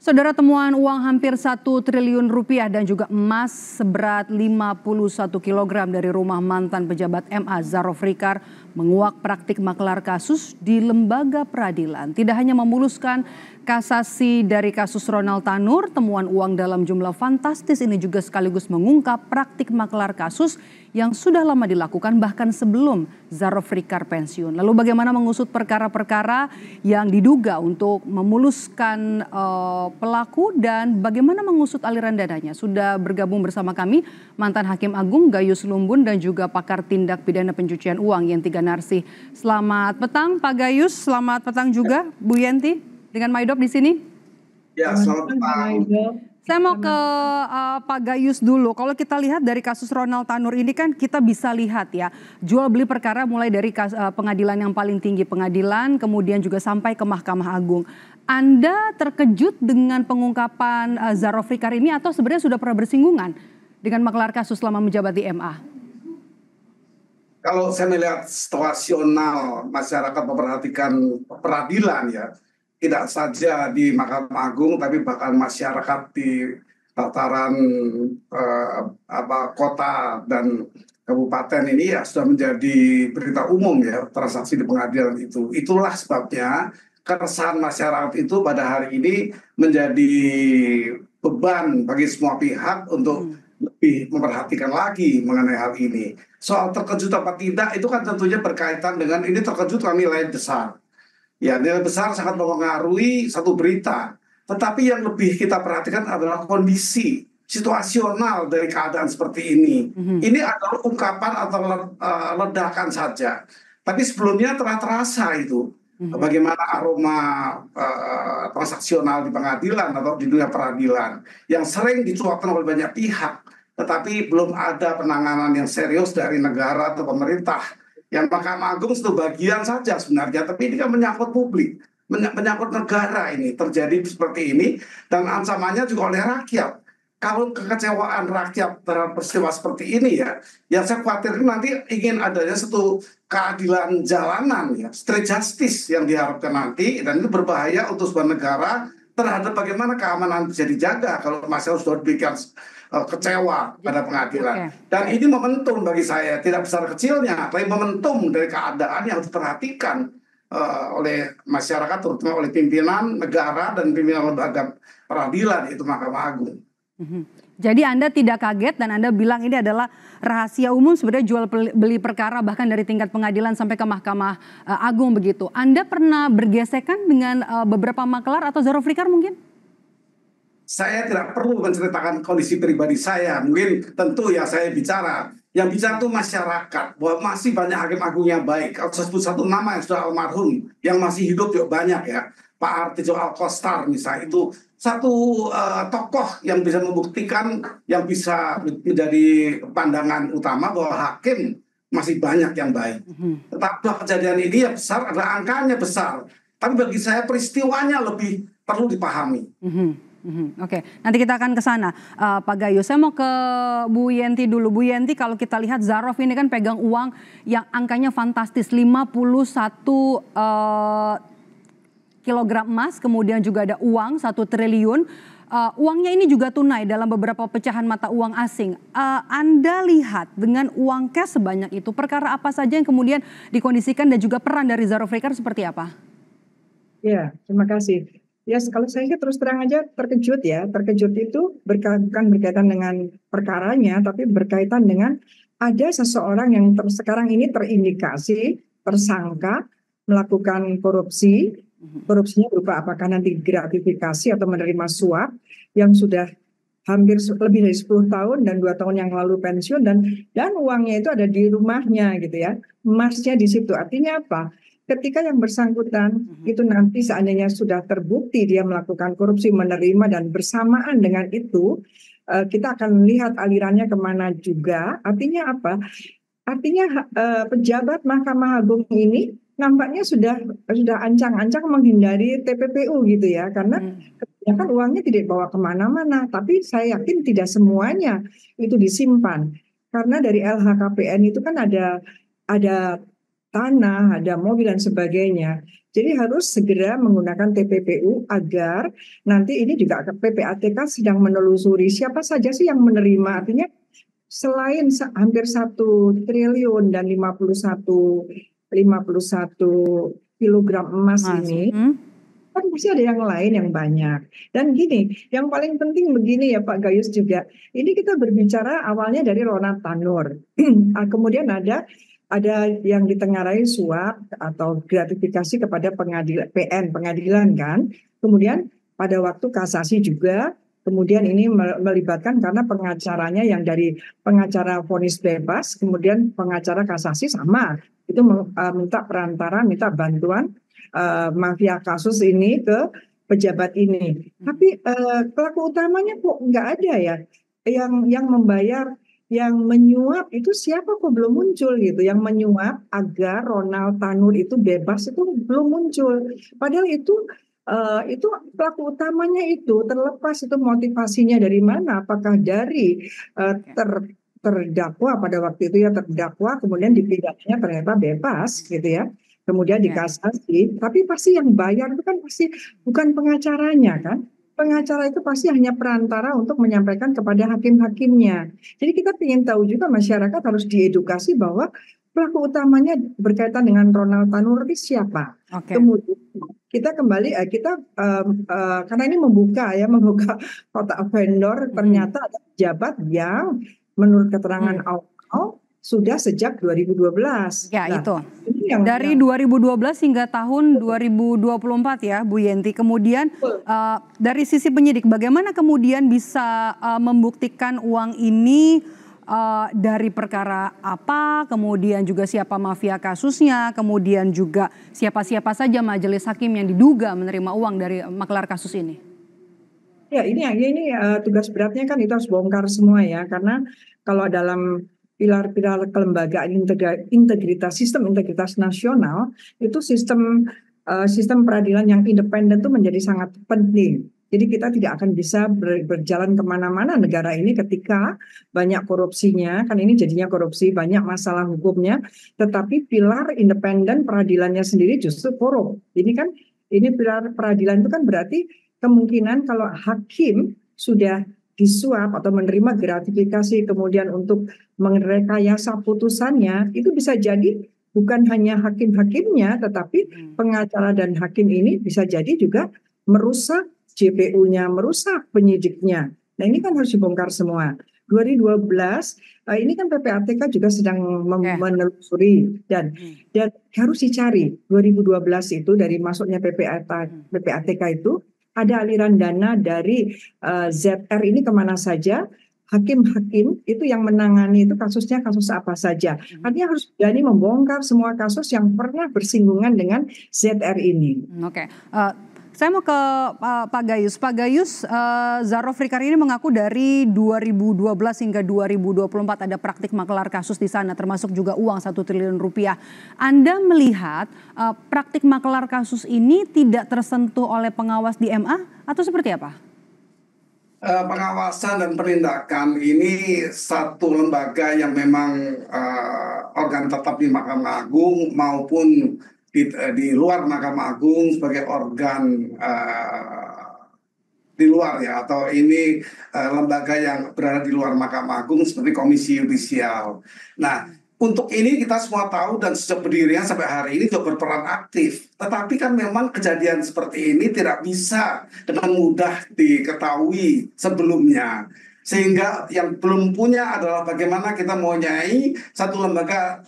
Saudara, temuan uang hampir 1 triliun rupiah dan juga emas seberat 51 kilogram dari rumah mantan pejabat MA Zarofrikar menguak praktik maklar kasus di lembaga peradilan. Tidak hanya memuluskan kasasi dari kasus Ronald Tanur, temuan uang dalam jumlah fantastis ini juga sekaligus mengungkap praktik maklar kasus yang sudah lama dilakukan bahkan sebelum Zarofrikar pensiun. Lalu bagaimana mengusut perkara-perkara yang diduga untuk memuluskan pelaku dan bagaimana mengusut aliran dananya? Sudah bergabung bersama kami mantan Hakim Agung Gayus Lumbun dan juga pakar tindak pidana pencucian uang Yenti Ganarsih. Selamat petang Pak Gayus, selamat petang juga Bu Yenti dengan Maidop di sini. Ya, selamat petang. Saya mau ke Pak Gayus dulu. Kalau kita lihat dari kasus Ronald Tanur ini kan kita bisa lihat ya, jual beli perkara mulai dari pengadilan yang paling tinggi, pengadilan, kemudian juga sampai ke Mahkamah Agung. Anda terkejut dengan pengungkapan Zarofrikar ini atau sebenarnya sudah pernah bersinggungan dengan maklar kasus selama menjabat di MA? Kalau saya melihat situasional masyarakat memperhatikan peradilan ya, tidak saja di Mahkamah Agung tapi bahkan masyarakat di tataran kota dan kabupaten ini ya sudah menjadi berita umum ya, transaksi di pengadilan itu. Itulah sebabnya keresahan masyarakat itu pada hari ini menjadi beban bagi semua pihak untuk lebih memperhatikan lagi mengenai hal ini. Soal terkejut apa tidak itu kan tentunya berkaitan dengan ini terkejut kami nilai besar. Ya, nilai besar sangat mempengaruhi satu berita. Tetapi yang lebih kita perhatikan adalah kondisi situasional dari keadaan seperti ini. Ini adalah ungkapan atau ledakan saja. Tapi sebelumnya telah terasa itu. Bagaimana aroma transaksional di pengadilan atau di dunia peradilan yang sering dicuapkan oleh banyak pihak. Tetapi belum ada penanganan yang serius dari negara atau pemerintah. Yang Mahkamah Agung itu bagian saja sebenarnya, tapi ini kan menyangkut publik, menyangkut negara ini, terjadi seperti ini, dan ancamannya juga oleh rakyat. Kalau kekecewaan rakyat terhadap peristiwa seperti ini ya, yang saya khawatir nanti ingin adanya satu keadilan jalanan ya, street justice yang diharapkan nanti, dan itu berbahaya untuk sebuah negara terhadap bagaimana keamanan bisa dijaga kalau masalah sudah diberikan kecewa pada pengadilan. Dan ini momentum bagi saya, tidak besar kecilnya, tapi momentum dari keadaan yang harus diperhatikan oleh masyarakat, terutama oleh pimpinan negara dan pimpinan lembaga peradilan, itu Mahkamah Agung. Jadi Anda tidak kaget dan Anda bilang ini adalah rahasia umum sebenarnya jual beli perkara bahkan dari tingkat pengadilan sampai ke Mahkamah Agung begitu. Anda pernah bergesekan dengan beberapa maklar atau Zarofrikar mungkin? Saya tidak perlu menceritakan kondisi pribadi saya. Mungkin tentu ya saya bicara. Yang bicara itu masyarakat. Bahwa masih banyak hakim agung yang baik. Kalau saya sebut satu nama yang sudah almarhum. Yang masih hidup juga banyak ya. Pak Artijo Alkostar misalnya. Itu satu tokoh yang bisa membuktikan. Yang bisa menjadi pandangan utama bahwa hakim masih banyak yang baik. Tetapi kejadian ini yang besar adalah angkanya besar. Tapi bagi saya peristiwanya lebih perlu dipahami. Oke, nanti kita akan ke sana Pak Gayus. Saya mau ke Bu Yenti dulu. Bu Yenti, kalau kita lihat Zarof ini kan pegang uang yang angkanya fantastis, 51 kilogram emas, kemudian juga ada uang 1 triliun. Uangnya ini juga tunai dalam beberapa pecahan mata uang asing. Anda lihat dengan uang cash sebanyak itu, perkara apa saja yang kemudian dikondisikan dan juga peran dari Zarofrikar seperti apa? Ya, terima kasih. Ya, kalau saya terus terang aja terkejut ya. Terkejut itu bukan berkaitan dengan perkaranya, tapi berkaitan dengan ada seseorang yang sekarang ini terindikasi, tersangka, melakukan korupsi. Korupsinya berupa apakah nanti gratifikasi atau menerima suap yang sudah hampir lebih dari 10 tahun dan 2 tahun yang lalu pensiun dan uangnya itu ada di rumahnya gitu ya. Emasnya di situ. Artinya apa? Ketika yang bersangkutan itu nanti seandainya sudah terbukti dia melakukan korupsi, menerima dan bersamaan dengan itu kita akan melihat alirannya kemana juga. Artinya apa? Artinya pejabat Mahkamah Agung ini nampaknya sudah ancang-ancang menghindari TPPU gitu ya, karena kebanyakan uangnya tidak dibawa kemana-mana. Tapi saya yakin tidak semuanya itu disimpan, karena dari LHKPN itu kan ada tanah, ada mobil dan sebagainya. Jadi harus segera menggunakan TPPU agar nanti ini juga PPATK sedang menelusuri siapa saja sih yang menerima. Artinya selain hampir 1 triliun dan 51 kilogram emas ini, kan pasti ada yang lain yang banyak. Dan gini, yang paling penting begini ya Pak Gayus juga, ini kita berbicara awalnya dari Ronald Tanur. Kemudian ada yang ditengarai suap atau gratifikasi kepada pengadilan kan. Kemudian pada waktu kasasi juga, kemudian ini melibatkan karena pengacaranya yang dari pengacara vonis bebas, kemudian pengacara kasasi sama. Itu minta perantara, minta bantuan mafia kasus ini ke pejabat ini. Tapi pelaku utamanya kok nggak ada ya yang membayar, yang menyuap itu siapa kok belum muncul gitu. Yang menyuap agar Ronald Tanur itu bebas itu belum muncul. Padahal itu pelaku utamanya itu terlepas itu motivasinya dari mana? Apakah dari terdakwa pada waktu itu ya terdakwa kemudian dipidana ternyata bebas gitu ya. Kemudian dikasasi, tapi pasti yang bayar itu kan pasti bukan pengacaranya kan. Pengacara itu pasti hanya perantara untuk menyampaikan kepada hakim-hakimnya. Jadi kita ingin tahu juga masyarakat harus diedukasi bahwa pelaku utamanya berkaitan dengan Ronald Tanur itu siapa. Kemudian kita kembali karena ini membuka kotak vendor, ternyata ada pejabat yang menurut keterangan awal sudah sejak 2012. Ya, nah, itu. Dari 2012 hingga tahun 2024 ya Bu Yenti. Kemudian dari sisi penyidik bagaimana kemudian bisa membuktikan uang ini dari perkara apa, kemudian juga siapa mafia kasusnya, kemudian juga siapa-siapa saja majelis hakim yang diduga menerima uang dari maklar kasus ini? Ya ini tugas beratnya kan itu harus bongkar semua ya, karena kalau dalam pilar-pilar kelembagaan sistem integritas nasional itu sistem peradilan yang independen itu menjadi sangat penting. Jadi kita tidak akan bisa berjalan kemana-mana negara ini ketika banyak korupsinya, kan ini jadinya korupsi, banyak masalah hukumnya, tetapi pilar independen peradilannya sendiri justru korup. Ini pilar peradilan itu kan berarti kemungkinan kalau hakim sudah disuap atau menerima gratifikasi kemudian untuk merekayasa putusannya, itu bisa jadi bukan hanya hakim-hakimnya tetapi pengacara dan hakim ini bisa jadi juga merusak JPU-nya, merusak penyidiknya. Nah ini kan harus dibongkar semua. 2012 ini kan PPATK juga sedang menelusuri dan harus dicari 2012 itu dari masuknya PPATK itu ada aliran dana dari ZR ini kemana saja, hakim-hakim itu yang menangani itu kasusnya kasus apa saja. Artinya harus berani membongkar semua kasus yang pernah bersinggungan dengan ZR ini. Saya mau ke Pak Gayus. Pak Gayus, Zarofrikar ini mengaku dari 2012 hingga 2024 ada praktik maklar kasus di sana, termasuk juga uang 1 triliun rupiah. Anda melihat praktik maklar kasus ini tidak tersentuh oleh pengawas di MA atau seperti apa? Pengawasan dan penindakan ini satu lembaga yang memang organ tetap di Mahkamah Agung maupun di luar Mahkamah Agung sebagai organ di luar ya, atau ini lembaga yang berada di luar Mahkamah Agung seperti Komisi Yudisial. Nah, untuk ini kita semua tahu dan sejak berdirinya sampai hari ini juga berperan aktif. Tetapi kan memang kejadian seperti ini tidak bisa dengan mudah diketahui sebelumnya. Sehingga yang belum punya adalah bagaimana kita mempunyai satu lembaga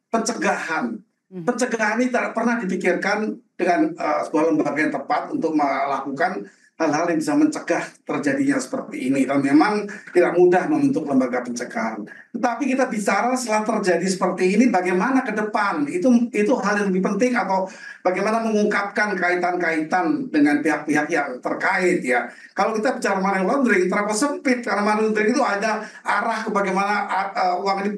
pencegahan. Pencegahan ini tidak pernah dipikirkan dengan sebuah lembaga yang tepat untuk melakukan hal-hal yang bisa mencegah terjadinya seperti ini. Dan memang tidak mudah membentuk lembaga pencegahan. Tetapi kita bicara setelah terjadi seperti ini, bagaimana ke depan? Itu hal yang lebih penting, atau bagaimana mengungkapkan kaitan-kaitan dengan pihak-pihak yang terkait ya. Kalau kita bicara money laundering, terlalu sempit, karena money laundering itu ada arah ke bagaimana uang ini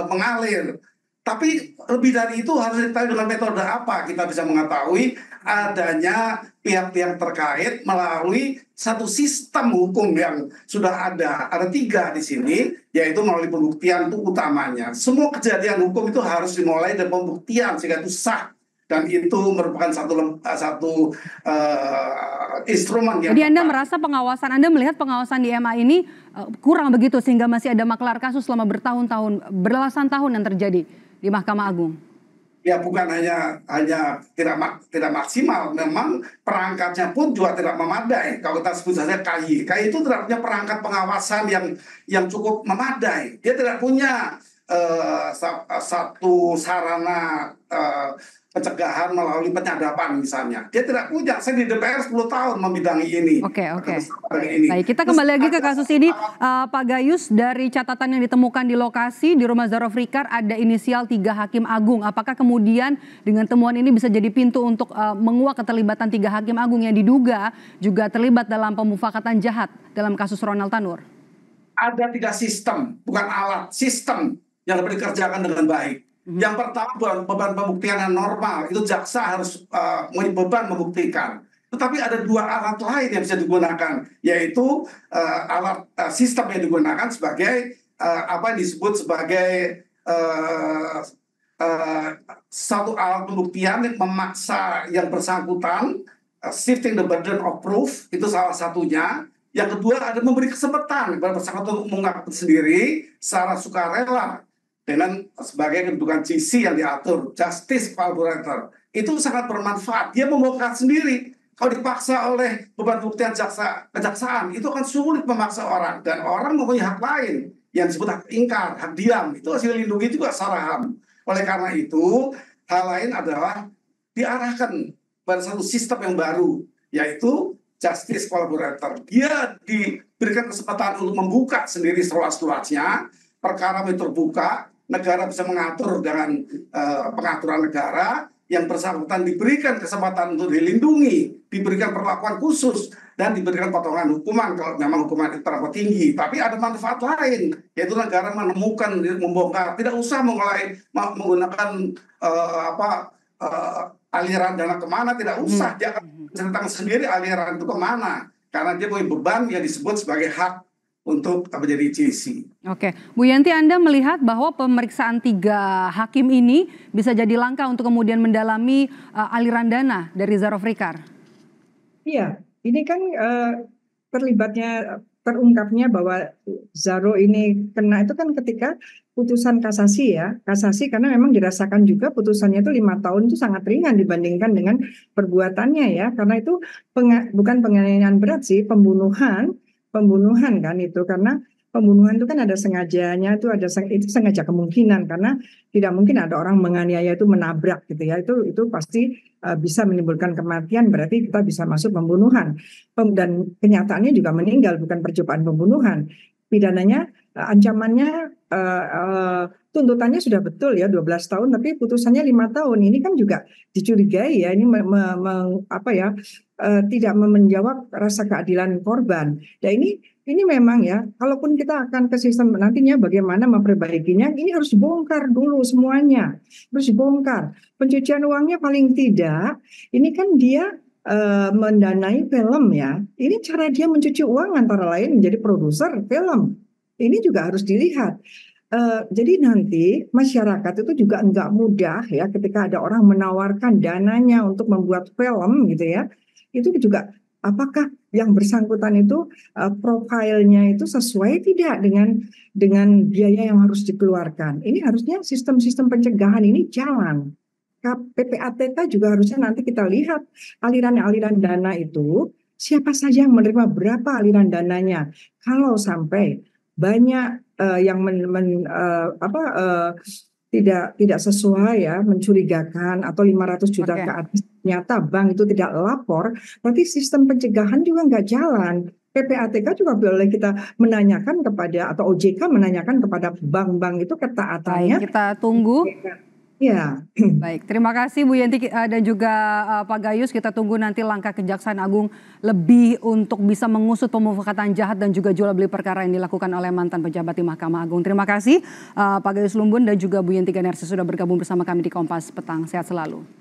mengalir. Tapi lebih dari itu harus diketahui dengan metode apa kita bisa mengetahui adanya pihak-pihak terkait melalui satu sistem hukum yang sudah ada. Ada 3 di sini, yaitu melalui pembuktian itu utamanya. Semua kejadian hukum itu harus dimulai dari pembuktian sehingga itu sah. Dan itu merupakan satu instrumen yang Jadi Anda merasa Anda melihat pengawasan di MA ini kurang begitu sehingga masih ada maklar kasus selama bertahun-tahun, belasan tahun yang terjadi di Mahkamah Agung? Ya bukan hanya tidak maksimal, memang perangkatnya pun juga tidak memadai. Kalau kita sebut saja KY itu tidak punya perangkat pengawasan yang cukup memadai. Dia tidak punya satu sarana pencegahan melalui penyadapan misalnya. Dia tidak punya. Saya di DPR 10 tahun membidangi ini. Oke. Baik, kita kembali lagi ke kasus ini. Pak Gayus, dari catatan yang ditemukan di lokasi di rumah Zarofrikar ada inisial 3 hakim agung. Apakah kemudian dengan temuan ini bisa jadi pintu untuk menguak keterlibatan 3 hakim agung yang diduga juga terlibat dalam pemufakatan jahat dalam kasus Ronald Tanur? Ada 3 sistem, bukan alat, sistem yang dapat dikerjakan dengan baik. Yang pertama beban pembuktian yang normal, itu jaksa harus punya beban membuktikan. Tetapi ada 2 alat lain yang bisa digunakan, yaitu alat sistem yang digunakan sebagai apa yang disebut sebagai satu alat pembuktian yang memaksa yang bersangkutan, shifting the burden of proof, itu salah satunya. Yang kedua ada memberi kesempatan kepada bersangkutan untuk mengungkapkan sendiri secara sukarela dengan sebagai kedudukan GC yang diatur, justice collaborator. Itu sangat bermanfaat. Dia membongkar sendiri. Kalau dipaksa oleh beban pembuktian kejaksaan, itu akan sulit memaksa orang. Dan orang mempunyai hak lain yang disebut hak ingkar, hak diam. Itu harus dilindungi juga secara HAM. Oleh karena itu, hal lain adalah diarahkan pada satu sistem yang baru, yaitu justice collaborator. Dia diberikan kesempatan untuk membuka sendiri seluas-luasnya, perkara terbuka, negara bisa mengatur dengan pengaturan negara, yang bersangkutan diberikan kesempatan untuk dilindungi, diberikan perlakuan khusus, dan diberikan potongan hukuman kalau memang hukuman itu terlalu tinggi. Tapi ada manfaat lain, yaitu negara menemukan, membongkar, tidak usah mulai menggunakan aliran dana kemana, tidak usah. Dia akan menceritakan sendiri aliran itu kemana, karena dia punya beban yang disebut sebagai hak untuk menjadi GC. Oke, Bu Yanti, Anda melihat bahwa pemeriksaan 3 hakim ini bisa jadi langkah untuk kemudian mendalami aliran dana dari Zarofrikar? Iya, ini kan terungkapnya bahwa Zaro ini kena itu kan ketika putusan kasasi ya, kasasi karena memang dirasakan juga putusannya itu 5 tahun itu sangat ringan dibandingkan dengan perbuatannya ya, karena itu bukan penganiayaan berat sih, pembunuhan kan itu, karena pembunuhan itu kan ada sengajanya, itu sengaja kemungkinan, karena tidak mungkin ada orang menganiaya itu menabrak gitu ya, itu pasti bisa menimbulkan kematian, berarti kita bisa masuk pembunuhan, dan kenyataannya juga meninggal, bukan percobaan pembunuhan. Pidananya ancamannya tuntutannya sudah betul ya 12 tahun, tapi putusannya 5 tahun. Ini kan juga dicurigai ya, ini tidak menjawab rasa keadilan korban. Ya ini memang ya, kalaupun kita akan ke sistem nantinya bagaimana memperbaikinya, ini harus dibongkar dulu semuanya, harus dibongkar. Pencucian uangnya paling tidak, ini kan dia mendanai film ya. Ini cara dia mencuci uang antara lain menjadi produser film. Ini juga harus dilihat. Jadi nanti masyarakat itu juga enggak mudah ya ketika ada orang menawarkan dananya untuk membuat film gitu ya. Itu juga apakah yang bersangkutan itu profilnya itu sesuai tidak dengan biaya yang harus dikeluarkan. Ini harusnya sistem-sistem pencegahan ini jalan. PPATK juga harusnya nanti kita lihat aliran-aliran dana itu siapa saja yang menerima berapa aliran dananya. Kalau sampai banyak yang tidak sesuai ya, mencurigakan atau 500 juta ke atas, ternyata bank itu tidak lapor, berarti sistem pencegahan juga nggak jalan. PPATK juga boleh kita menanyakan kepada, atau OJK menanyakan kepada bank-bank itu ketaatannya. Baik, kita tunggu. Ya. Baik, terima kasih Bu Yanti dan juga Pak Gayus. Kita tunggu nanti langkah Kejaksaan Agung lebih untuk bisa mengusut pemufakatan jahat dan juga jual beli perkara yang dilakukan oleh mantan pejabat di Mahkamah Agung. Terima kasih Pak Gayus Lumbun dan juga Bu Yanti Ganarsi sudah bergabung bersama kami di Kompas Petang. Sehat selalu.